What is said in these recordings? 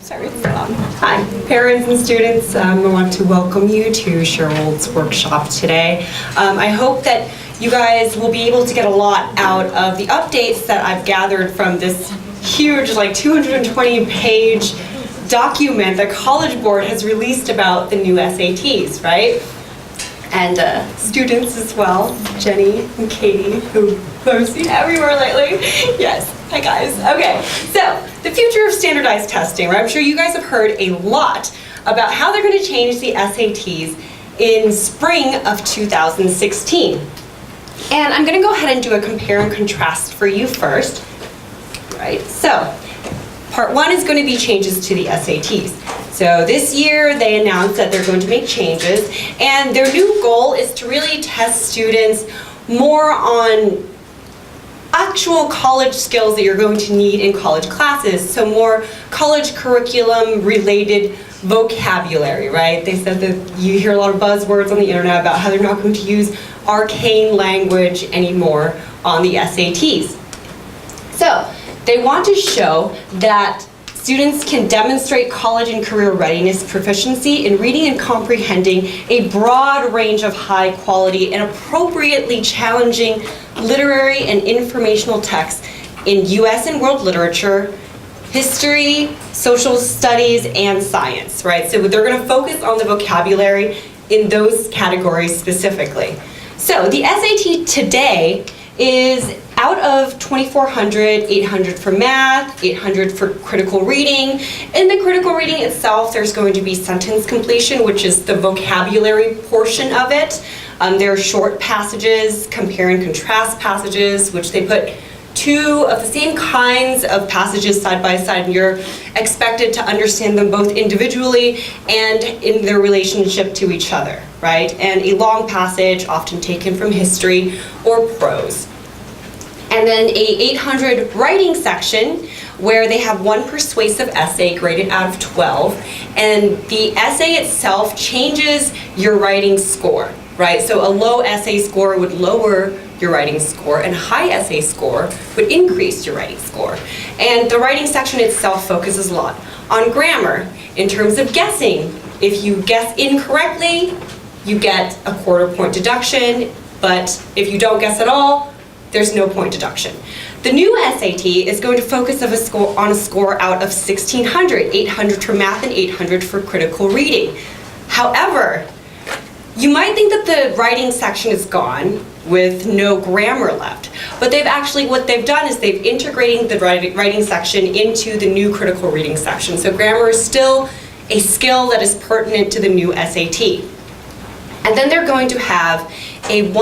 Sorry, it's loud. Hi, parents and students. I want to welcome you to Cheryl's workshop today. I hope that you guys will be able to get a lot out of the updates that I've gathered from this huge, like 220-page document that College Board has released about the new SATs, right? And students as well, Jenny and Katie, who I've seen everywhere lately. Yes, hi guys. Okay, so the future of standardized testing, right? I'm sure you guys have heard a lot about how they're going to change the SATs in spring of 2016. And I'm going to go ahead and do a compare and contrast for you first, right? So, part one is going to be changes to the SATs. So this year they announced that they're going to make changes, and their new goal is to really test students more on actual college skills that you're going to need in college classes, so more college curriculum related vocabulary, right? They said that you hear a lot of buzzwords on the internet about how they're not going to use arcane language anymore on the SATs. So they want to show that students can demonstrate college and career readiness proficiency in reading and comprehending a broad range of high quality and appropriately challenging literary and informational texts in US and world literature, history, social studies, and science, right? So they're going to focus on the vocabulary in those categories specifically. So the SAT today is out of 2,400, 800 for math, 800 for critical reading. In the critical reading itself, there's going to be sentence completion, which is the vocabulary portion of it. There are short passages, compare and contrast passages, which they put two of the same kinds of passages side by side, and you're expected to understand them both individually and in their relationship to each other, right? And a long passage, often taken from history or prose. And then a 800 writing section where they have one persuasive essay graded out of 12, and the essay itself changes your writing score, right? So a low essay score would lower your writing score, and a high essay score would increase your writing score. And the writing section itself focuses a lot on grammar in terms of guessing. If you guess incorrectly, you get a quarter point deduction, but if you don't guess at all, there's no point deduction. The new SAT is going to focus on a score out of 1,600, 800 for math and 800 for critical reading. However, you might think that the writing section is gone with no grammar left, but what they've done is they've integrated the writing section into the new critical reading section. So grammar is still a skill that is pertinent to the new SAT. And then they're going to have an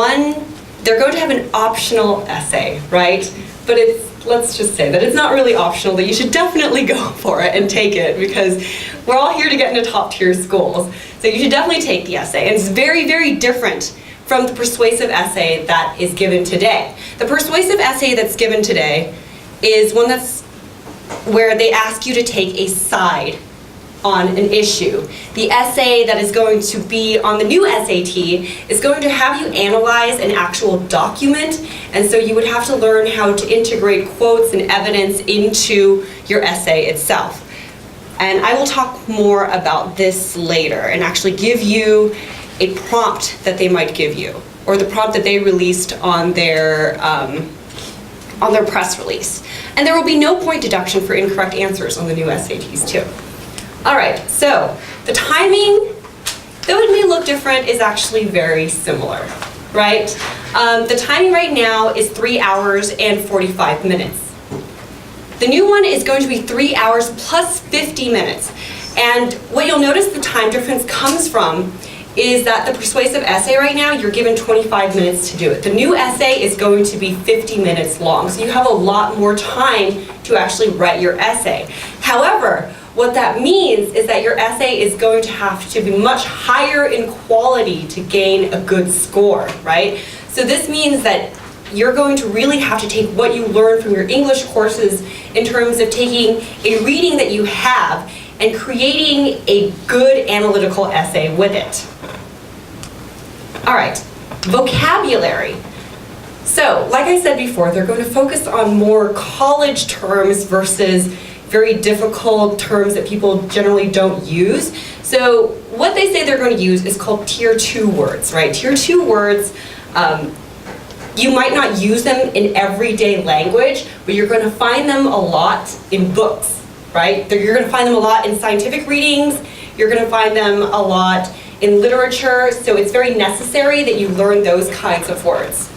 optional essay, right? But let's just say that it's not really optional, that you should definitely go for it and take it, because we're all here to get into top tier schools. So you should definitely take the essay. And it's very, very different from the persuasive essay that is given today. The persuasive essay that's given today is one that's where they ask you to take a side on an issue. The essay that is going to be on the new SAT is going to have you analyze an actual document, and so you would have to learn how to integrate quotes and evidence into your essay itself. And I will talk more about this later and actually give you a prompt that they might give you, or the prompt that they released on their press release. And there will be no point deduction for incorrect answers on the new SATs too. All right, so the timing, though it may look different, is actually very similar, right? The timing right now is 3 hours and 45 minutes. The new one is going to be 3 hours plus 50 minutes. And what you'll notice the time difference comes from is that the persuasive essay right now, you're given 25 minutes to do it. The new essay is going to be 50 minutes long, so you have a lot more time to actually write your essay. However, what that means is that your essay is going to have to be much higher in quality to gain a good score, right? So this means that you're going to really have to take what you learned from your English courses in terms of taking a reading that you have and creating a good analytical essay with it. All right, vocabulary. So, like I said before, they're going to focus on more college terms versus very difficult terms that people generally don't use. So what they say they're going to use is called Tier 2 words, right? Tier 2 words, you might not use them in everyday language, but you're going to find them a lot in books, right? You're going to find them a lot in scientific readings, you're going to find them a lot in literature, so it's very necessary that you learn those kinds of words.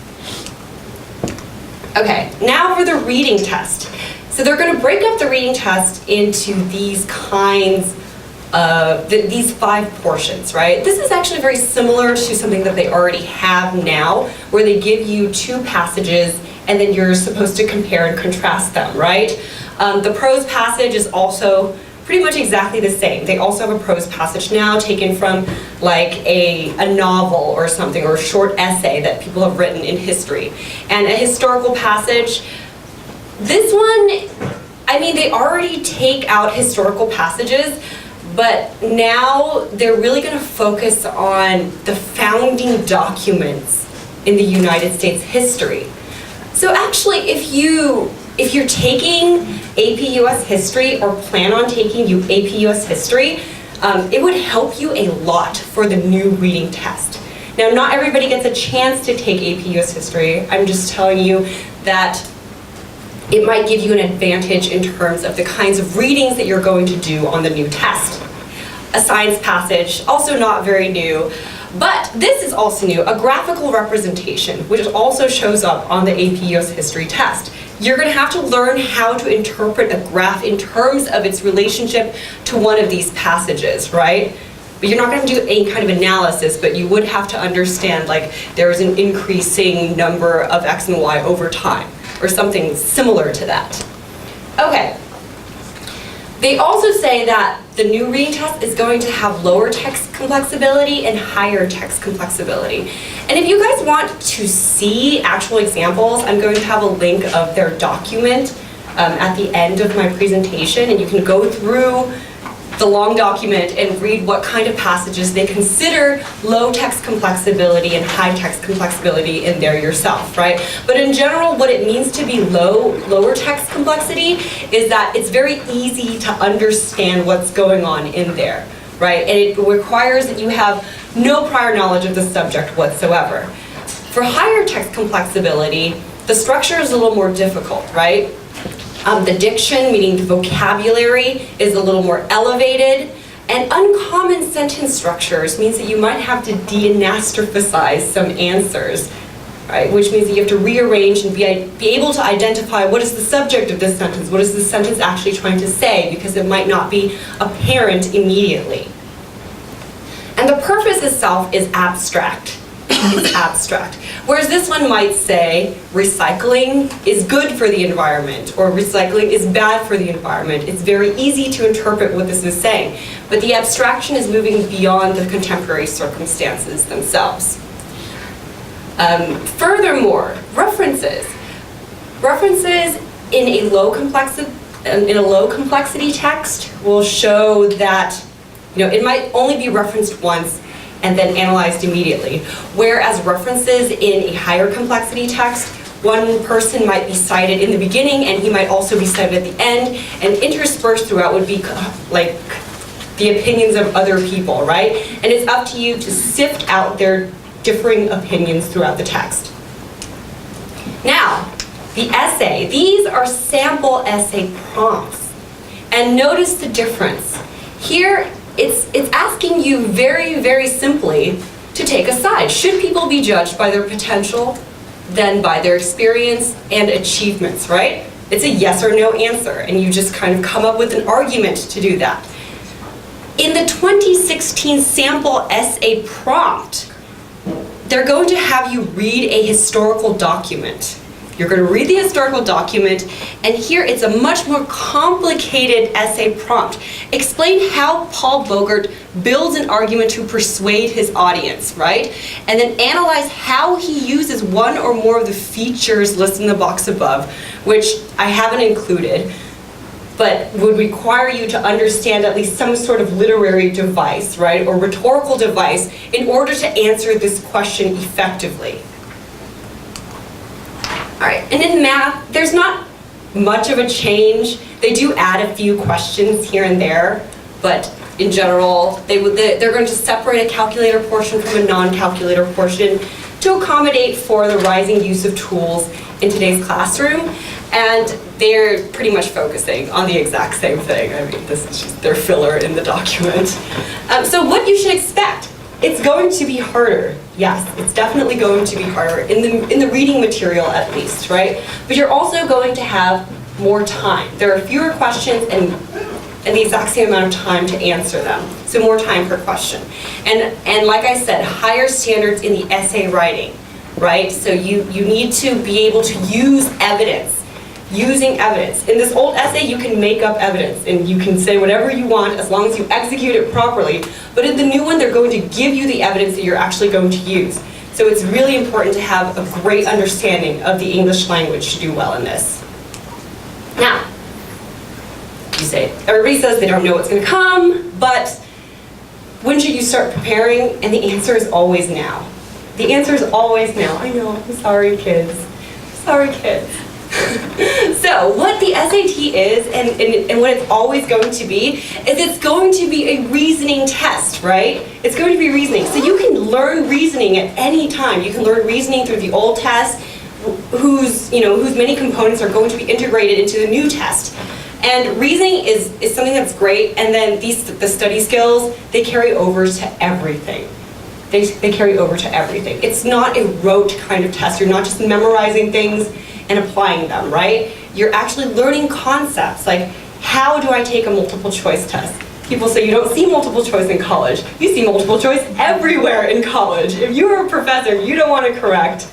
Okay, now for the reading test. So they're going to break up the reading test into these kinds of, these 5 portions, right? This is actually very similar to something that they already have now, where they give you 2 passages and then you're supposed to compare and contrast them, right? The prose passage is also pretty much exactly the same. They also have a prose passage now taken from like a novel or something, or a short essay that people have written in history. And a historical passage, this one, I mean, they already take out historical passages, but now they're really going to focus on the founding documents in the United States history. So actually, if you're taking AP US History or plan on taking AP US History, it would help you a lot for the new reading test. Now, not everybody gets a chance to take AP US History. I'm just telling you that it might give you an advantage in terms of the kinds of readings that you're going to do on the new test. A science passage, also not very new, but this is also new, a graphical representation, which also shows up on the AP US History test. You're going to have to learn how to interpret a graph in terms of its relationship to one of these passages, right? But you're not going to do any kind of analysis, but you would have to understand, like, there's an increasing number of X and Y over time, or something similar to that. Okay. They also say that the new reading test is going to have lower text complexity and higher text complexity. And if you guys want to see actual examples, I'm going to have a link of their document at the end of my presentation, and you can go through the long document and read what kind of passages they consider low text complexity and high text complexity in there yourself, right? But in general, what it means to be lower text complexity is that it's very easy to understand what's going on in there, right? And it requires that you have no prior knowledge of the subject whatsoever. For higher text complexity, the structure is a little more difficult, right? The diction, meaning the vocabulary, is a little more elevated, and uncommon sentence structures means that you might have to de-anastrophize some answers, right? Which means that you have to rearrange and be able to identify what is the subject of this sentence, what is the sentence actually trying to say, because it might not be apparent immediately. And the purpose itself is abstract. It's abstract. Whereas this one might say, recycling is good for the environment, or recycling is bad for the environment. It's very easy to interpret what this is saying. But the abstraction is moving beyond the contemporary circumstances themselves. Furthermore, references. References in a low complexity text will show that, you know, it might only be referenced once and then analyzed immediately. Whereas references in a higher complexity text, one person might be cited in the beginning and he might also be cited at the end, and interspersed throughout would be like the opinions of other people, right? And it's up to you to sift out their differing opinions throughout the text. Now, the essay. These are sample essay prompts. And notice the difference. Here, it's asking you very, very simply to take a side. Should people be judged by their potential, then by their experience and achievements, right? It's a yes or no answer, and you just kind of come up with an argument to do that. In the 2016 sample essay prompt, they're going to have you read a historical document. You're going to read the historical document, and here it's a much more complicated essay prompt. Explain how Paul Bogart builds an argument to persuade his audience, right? And then analyze how he uses one or more of the features listed in the box above, which I haven't included, but would require you to understand at least some sort of literary device, right, or rhetorical device in order to answer this question effectively. All right, and in math, there's not much of a change. They do add a few questions here and there, but in general, they're going to separate a calculator portion from a non-calculator portion to accommodate for the rising use of tools in today's classroom. And they're pretty much focusing on the exact same thing. I mean, this is just their filler in the document. So what you should expect, it's going to be harder. Yes, it's definitely going to be harder, in the reading material at least, right? But you're also going to have more time. There are fewer questions and the exact same amount of time to answer them. So more time per question. And like I said, higher standards in the essay writing, right? So you need to be able to use evidence. Using evidence. In this old essay, you can make up evidence and you can say whatever you want as long as you execute it properly. But in the new one, they're going to give you the evidence that you're actually going to use. So it's really important to have a great understanding of the English language to do well in this. Now, you say, everybody says they don't know what's going to come, but when should you start preparing? And the answer is always now. The answer is always now. I know, I'm sorry, kids. Sorry, kids. So what the SAT is, and what it's always going to be, is it's going to be a reasoning test, right? It's going to be reasoning. So you can learn reasoning at any time. You can learn reasoning through the old test, whose many components are going to be integrated into the new test. And reasoning is something that's great, and then the study skills, they carry over to everything. They carry over to everything. It's not a rote kind of test. You're not just memorizing things and applying them, right? You're actually learning concepts, like how do I take a multiple choice test? People say you don't see multiple choice in college. You see multiple choice everywhere in college. If you are a professor, you don't want to correct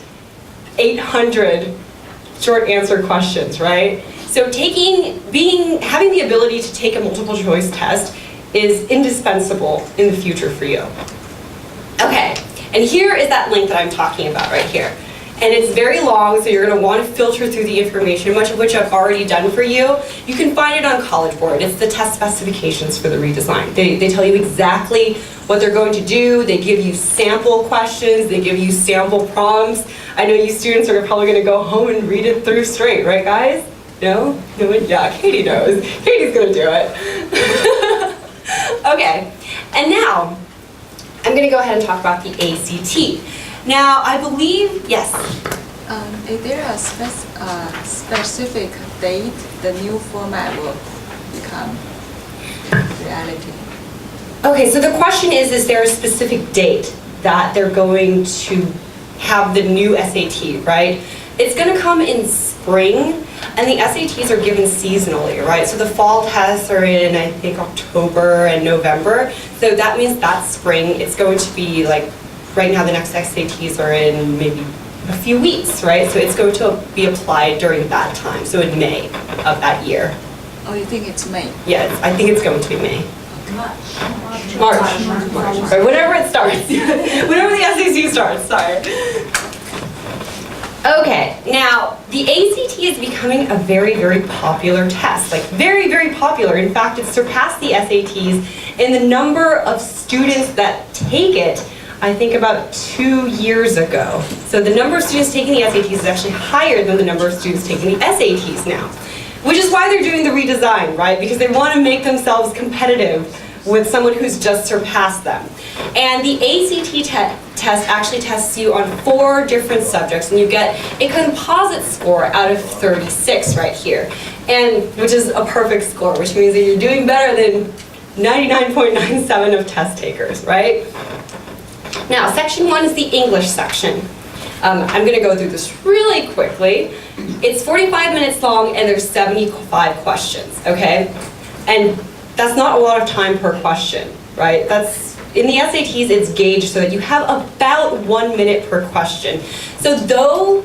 800 short answer questions, right? So having the ability to take a multiple choice test is indispensable in the future for you. Okay, and here is that link that I'm talking about right here. And it's very long, so you're going to want to filter through the information, much of which I've already done for you. You can find it on College Board. It's the test specifications for the redesign. They tell you exactly what they're going to do. They give you sample questions. They give you sample prompts. I know you students are probably going to go home and read it through straight, right, guys? No? No? Yeah, Katie knows. Katie's going to do it. Okay, and now I'm going to go ahead and talk about the ACT. Now, I believe, yes? Is there a specific date the new format will become reality? Okay, so the question is there a specific date that they're going to have the new SAT, right? It's going to come in spring, and the SATs are given seasonally, right? So the fall tests are in, I think, October and November. So that means that spring, it's going to be like, right now the next SATs are in maybe a few weeks, right? So it's going to be applied during that time, so in May of that year. Oh, you think it's May? Yeah, I think it's going to be May. March. Right, whenever it starts. Whenever the SAT starts, sorry. Okay, now the ACT is becoming a very, very popular test. Like very, very popular. In fact, it's surpassed the SATs in the number of students that take it, I think about 2 years ago. So the number of students taking the SATs is actually higher than the number of students taking the SATs now. Which is why they're doing the redesign, right? Because they want to make themselves competitive with someone who's just surpassed them. And the ACT test actually tests you on 4 different subjects, and you get a composite score out of 36 right here, and which is a perfect score, which means that you're doing better than 99.97% of test takers, right? Now, section 1 is the English section. I'm going to go through this really quickly. It's 45 minutes long, and there's 75 questions, okay? And that's not a lot of time per question, right? In the SATs, it's gauged so that you have about 1 minute per question. So though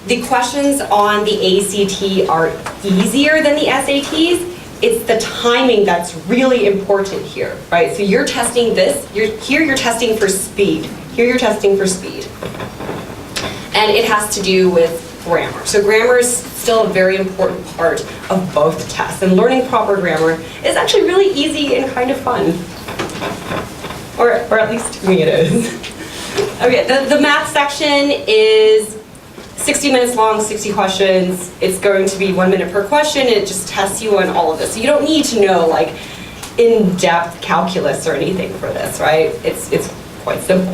the questions on the ACT are easier than the SATs, it's the timing that's really important here, right? So you're testing this, here you're testing for speed. Here you're testing for speed. And it has to do with grammar. So grammar is still a very important part of both tests. And learning proper grammar is actually really easy and kind of fun. Or at least to me it is. Okay, the math section is 60 minutes long, 60 questions. It's going to be 1 minute per question. It just tests you on all of this. So you don't need to know like in-depth calculus or anything for this, right? It's quite simple.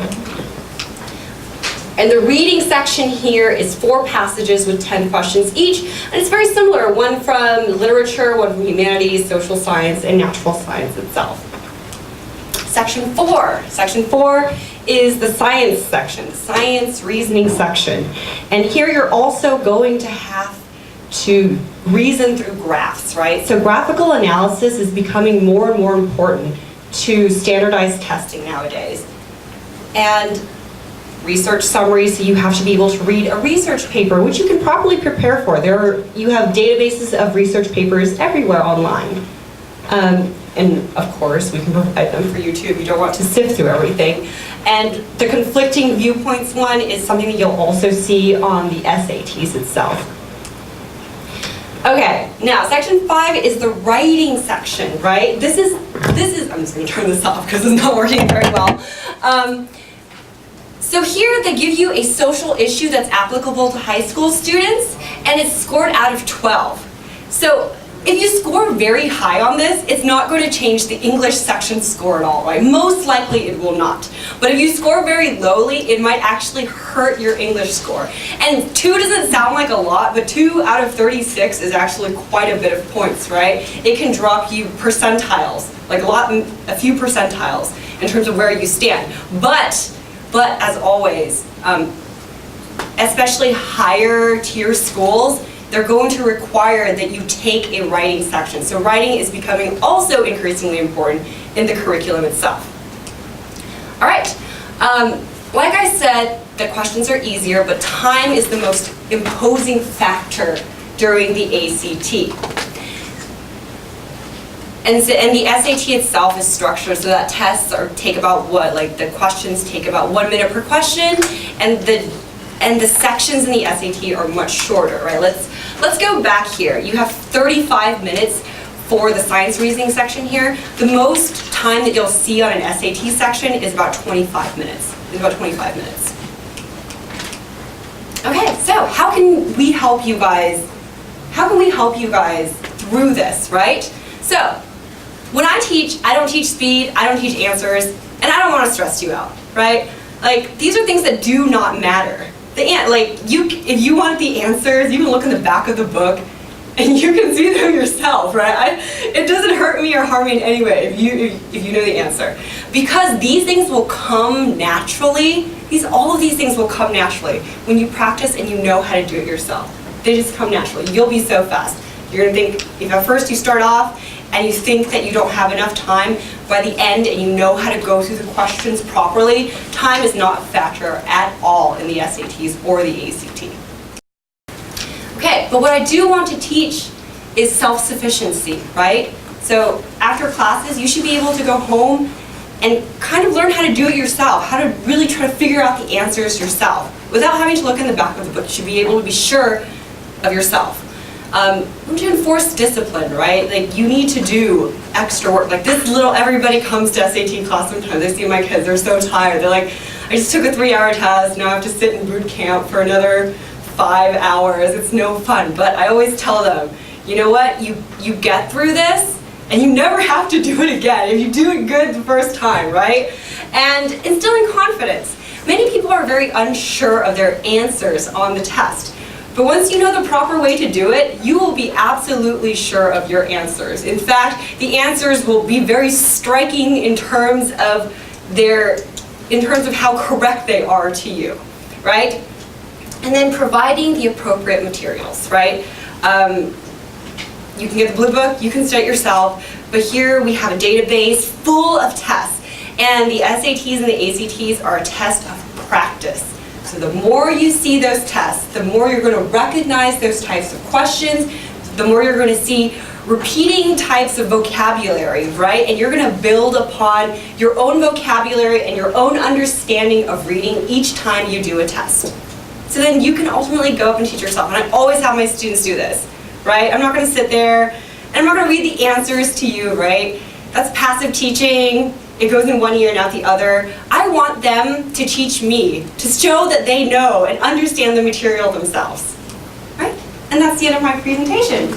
And the reading section here is 4 passages with 10 questions each, and it's very similar, one from literature, one from humanities, social science, and natural science itself. Section 4. Section 4 is the science section, the science reasoning section. And here you're also going to have to reason through graphs, right? So graphical analysis is becoming more and more important to standardized testing nowadays. And research summaries, so you have to be able to read a research paper, which you can properly prepare for. You have databases of research papers everywhere online. And of course, we can provide them for you too if you don't want to sift through everything. And the conflicting viewpoints one is something that you'll also see on the SATs itself. Okay, now section 5 is the writing section, right? This is, I'm just gonna turn this off because it's not working very well. So here they give you a social issue that's applicable to high school students, and it's scored out of 12. So if you score very high on this, it's not going to change the English section score at all, right? Most likely it will not. But if you score very lowly, it might actually hurt your English score. And 2 doesn't sound like a lot, but 2 out of 36 is actually quite a bit of points, right? It can drop you percentiles, like a few percentiles in terms of where you stand. But as always, especially higher tier schools, they're going to require that you take a writing section. So writing is becoming also increasingly important in the curriculum itself. All right, like I said, the questions are easier, but time is the most imposing factor during the ACT. And the SAT itself is structured so that tests take about the questions take about 1 minute per question, and the sections in the SAT are much shorter, right? Let's go back here. You have 35 minutes for the science reasoning section here. The most time that you'll see on an SAT section is about 25 minutes. Okay, so how can we help you guys? How can we help you guys through this, right? So, when I teach, I don't teach speed, I don't teach answers, and I don't want to stress you out, right? Like, these are things that do not matter. If you want the answers, you can look in the back of the book, and you can see them yourself, right? It doesn't hurt me or harm me in any way if you know the answer. Because these things will come naturally, all of these things will come naturally when you practice and you know how to do it yourself. They just come naturally. You'll be so fast. You're gonna think, if at first you start off, and you think that you don't have enough time, by the end and you know how to go through the questions properly, time is not a factor at all in the SATs or the ACT. Okay, but what I do want to teach is self-sufficiency, right? So after classes, you should be able to go home and kind of learn how to do it yourself, how to really try to figure out the answers yourself. Without having to look in the back of the book, you should be able to be sure of yourself. We need to enforce discipline, right? Like, you need to do extra work. Like everybody comes to SAT class sometimes. I see my kids, they're so tired. They're like, I just took a 3-hour test, now I have to sit in boot camp for another 5 hours. It's no fun. But I always tell them, you know what? You get through this, and you never have to do it again if you do it good the first time, right? And instilling confidence. Many people are very unsure of their answers on the test. But once you know the proper way to do it, you will be absolutely sure of your answers. In fact, the answers will be very striking in terms of how correct they are to you, right? And then providing the appropriate materials, right? You can get the blue book, you can start yourself, but here we have a database full of tests. And the SATs and the ACTs are a test of practice. So the more you see those tests, the more you're going to recognize those types of questions, the more you're going to see repeating types of vocabulary, right? And you're going to build upon your own vocabulary and your own understanding of reading each time you do a test. So then you can ultimately go up and teach yourself. And I always have my students do this, right? I'm not going to sit there and I'm not going to read the answers to you, right? That's passive teaching. it goes in one ear and out the other. I want them to teach me, to show that they know and understand the material themselves. Right? And that's the end of my presentation.